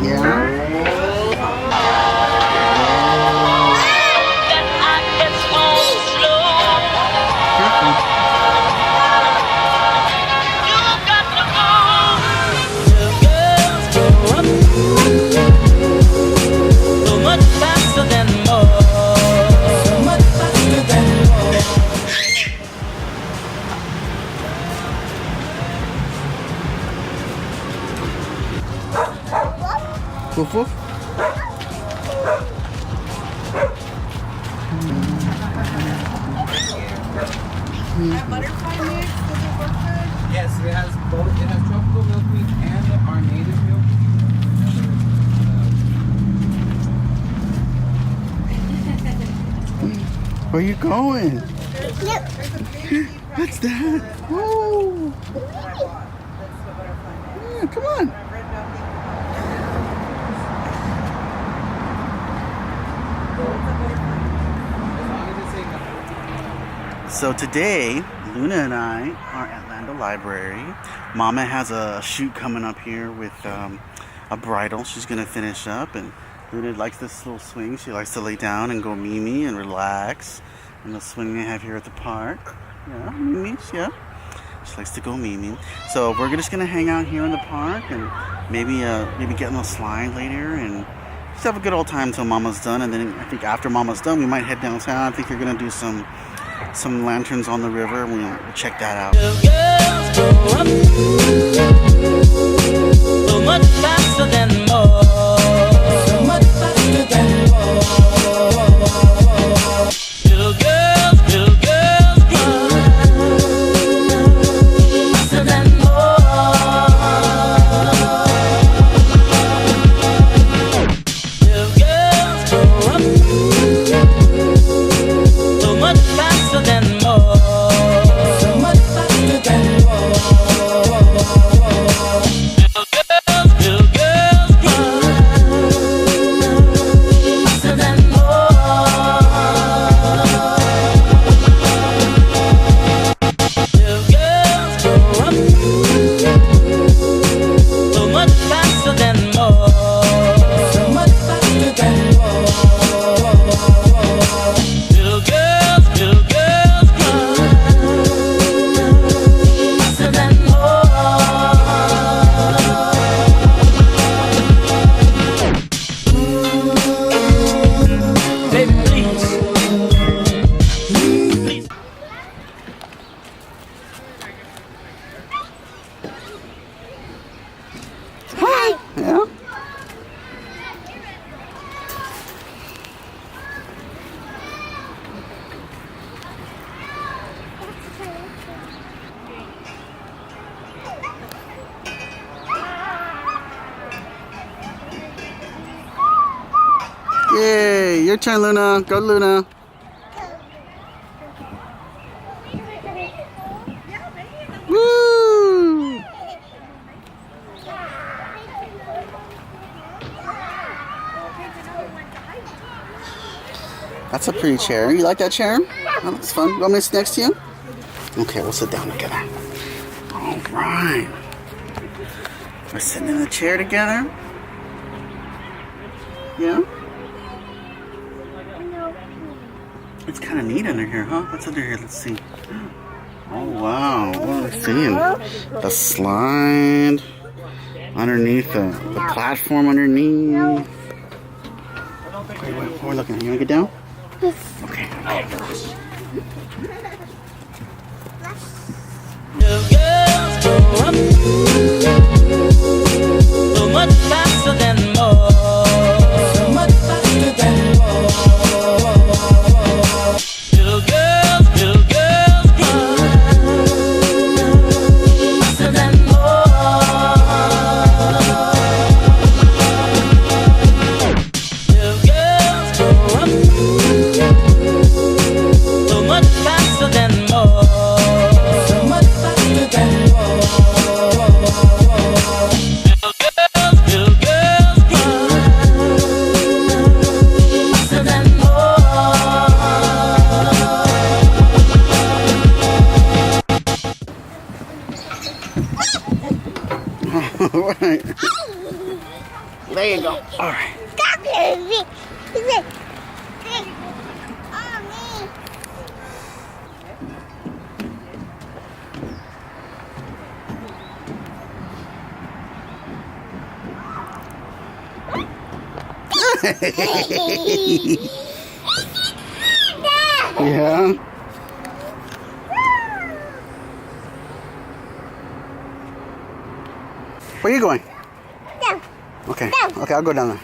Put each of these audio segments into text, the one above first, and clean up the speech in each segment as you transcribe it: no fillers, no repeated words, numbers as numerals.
Yeah. Woof woof. Butterfly mix, does it work good? Yes, it has both. It has tropical milkweed and our native milkweed. Where you going? Yep. What's that? Oh. Yeah, come on. So today, Luna and I are at Lando Library. Mama has a shoot coming up here with a bridal. She's gonna finish up, and Luna likes this little swing. She likes to lay down and go Mimi and relax. And the swing they have here at the park. Yeah, Mimi, yeah. She likes to go Mimi. So we're just gonna hang out here in the park and maybe get on a slide later and just have a good old time until Mama's done. And then I think after Mama's done, we might head downtown. I think we're gonna do some lanterns on the river. We'll check that out. Girls grow up so much faster than more. So much faster than more. Little girls grow faster than more. Little girls grow up so much faster than more. So much faster than more. Little girls cry faster than more. Little girls grow up so much faster than more. So much faster than more. Little girls cry faster than more. Baby, please. Please. Hi. Yeah. Yay! Your turn, Luna. Go, Luna. Woo! That's a pretty chair. You like that chair? That looks fun. You want me to sit next to you? Okay, we'll sit down together. All right. We're sitting in the chair together. Yeah? It's kind of neat under here, huh? What's under here? Let's see. Oh, wow. What are we seeing? The slide underneath the platform underneath. Wait, what we're looking at. You want to get down? Okay. Little girls grow up so much faster than more. So much faster than more. Little girls cry faster than more. Little girls grow up so much faster than more. So much faster than more. There you go. All right. Yeah. Where are you going? Okay. Okay, I'll go down there.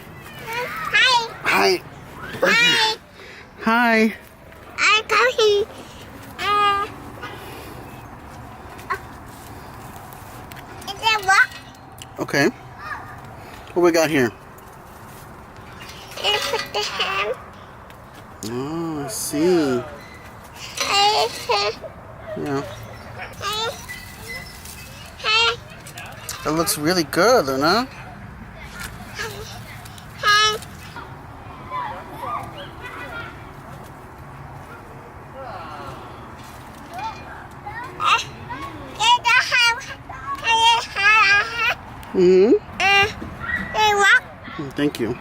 Hi. Hi. I'm coming. Is that what? Okay. What we got here? It's put the hand. Oh, I see. Yeah. That looks really good, Luna. Mm-hmm. Thank you.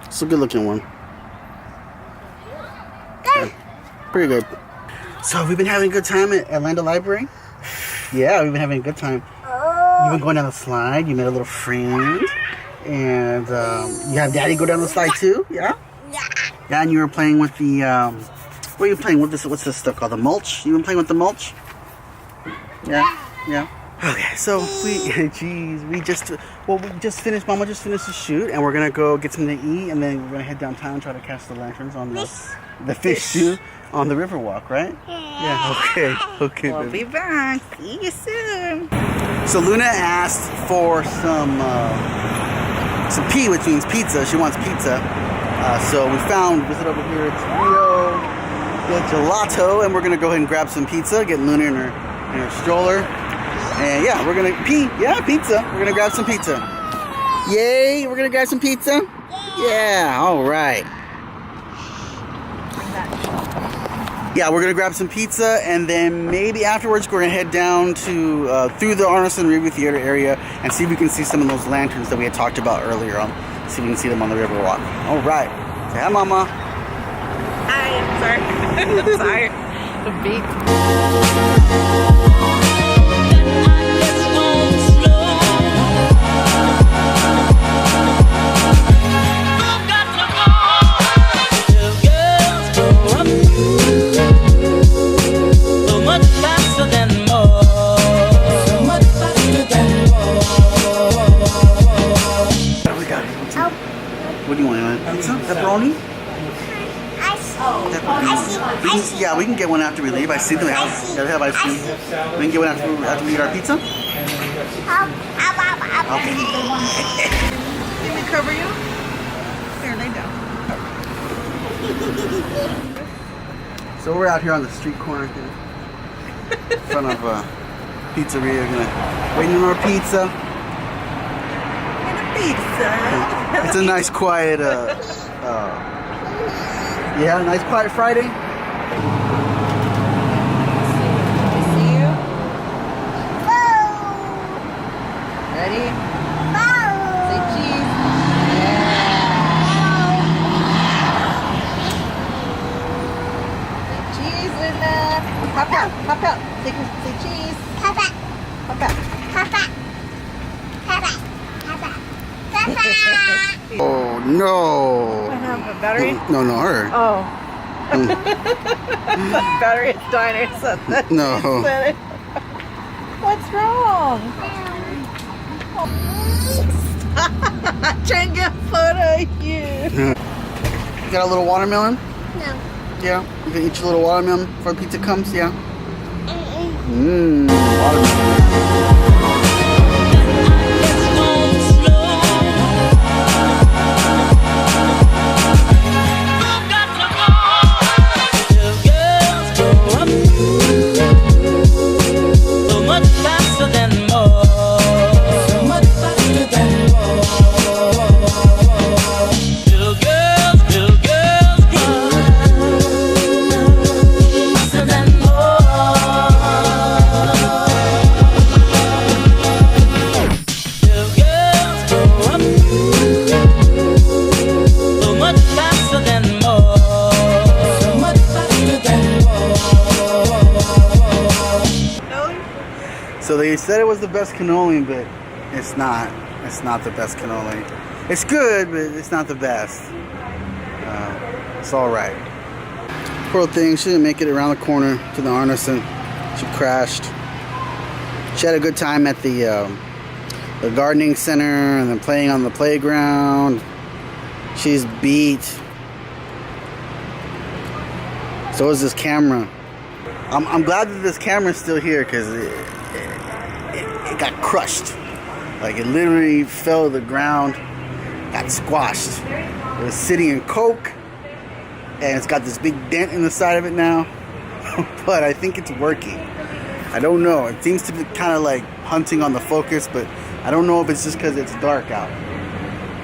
It's a good looking one. Yeah, pretty good. So we've been having a good time at Orlando Library. Yeah, we've been having a good time. You've been going down the slide. You met a little friend. And you have Daddy go down the slide too? Yeah? Yeah, and you were playing with the, what are you playing with? What's this stuff called? The mulch? You been playing with the mulch? Yeah? Yeah. Okay, so we just finished, Mama just finished the shoot, and we're gonna go get something to eat, and then we're gonna head downtown and try to catch the lanterns on the fish shoot on the river walk, right? Yeah, okay. Okay, We'll be back. See you soon. So Luna asked for some P, which means pizza. She wants pizza. So we visit over here. It's Rio the Gelato, and we're gonna go ahead and grab some pizza. Get Luna in her stroller, and yeah, we're gonna pizza. We're gonna grab some pizza. Yay! We're gonna grab some pizza. Yeah. All right. Yeah, we're gonna grab some pizza, and then maybe afterwards we're gonna head down to through the Arneson River Theater area and see if we can see some of those lanterns that we had talked about earlier on. See if we can see them on the river walk. All right. Say hi, Mama. Hi. Sorry. Sorry. The beat. What do you want? Pizza? Pepperoni? Yeah, we can get one after we leave. I see them. They have ice cream. We can get one after we eat our pizza? Okay. Let me cover you. Here, lay down. So we're out here on the street corner here. In front of a pizzeria. Waiting on our pizza. Pizza. It's a nice quiet nice quiet Friday. See you. Ready? Say cheese. Yeah. Say cheese, Linda. Pop out. Pop out. Say cheese. Pop out. Oh no! I have a battery. No, her. Oh. Battery is dying or something. No. What's wrong? Try and get a photo of you. You got a little watermelon? No. Yeah. You can eat your little watermelon before pizza comes? Yeah. Watermelon. They said it was the best cannoli, but it's not. It's not the best cannoli. It's good, but it's not the best. It's all right. Poor thing, she didn't make it around the corner to the Arneson. She crashed. She had a good time at the gardening center and then playing on the playground. She's beat. So is this camera. I'm glad that this camera's still here because it got crushed. Like it literally fell to the ground, got squashed. It was sitting in coke, and it's got this big dent in the side of it now. But I think it's working. I don't know. It seems to be kind of like hunting on the focus, but I don't know if it's just because it's dark out.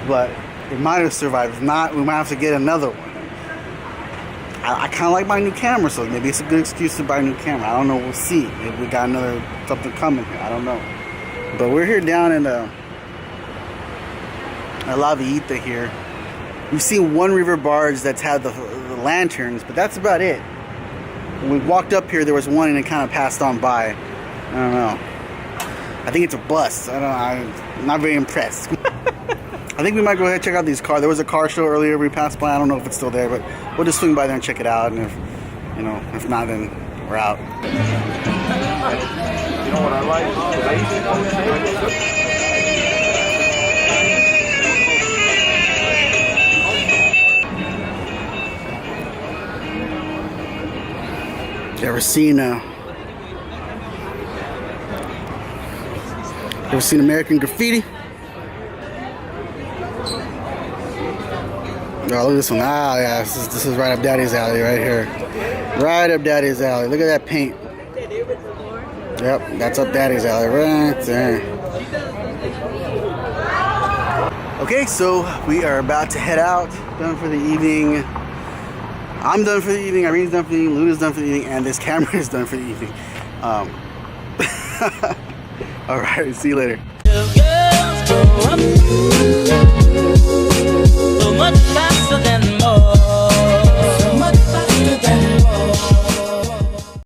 But it might have survived. If not, we might have to get another one. I kind of like my new camera, so maybe it's a good excuse to buy a new camera. I don't know. We'll see. Maybe we got something coming here. I don't know. But we're here down in La Villita here. We've seen one river barge that's had the lanterns, but that's about it. When we walked up here, there was one and it kind of passed on by. I don't know. I think it's a bus. I'm not very impressed. I think we might go ahead and check out these cars. There was a car show earlier we passed by. I don't know if it's still there, but we'll just swing by there and check it out. And if not, then we're out. You know what I like? Ever seen American Graffiti? Oh, look at this one. Ah, yeah, this is right up Daddy's alley right here. Right up Daddy's alley. Look at that paint. Yep, that's up Daddy's alley right there. Okay, so we are about to head out. Done for the evening. I'm done for the evening. Irene's done for the evening. Luna's done for the evening. And this camera is done for the evening. Alright, see you later. Girls grow up so much faster than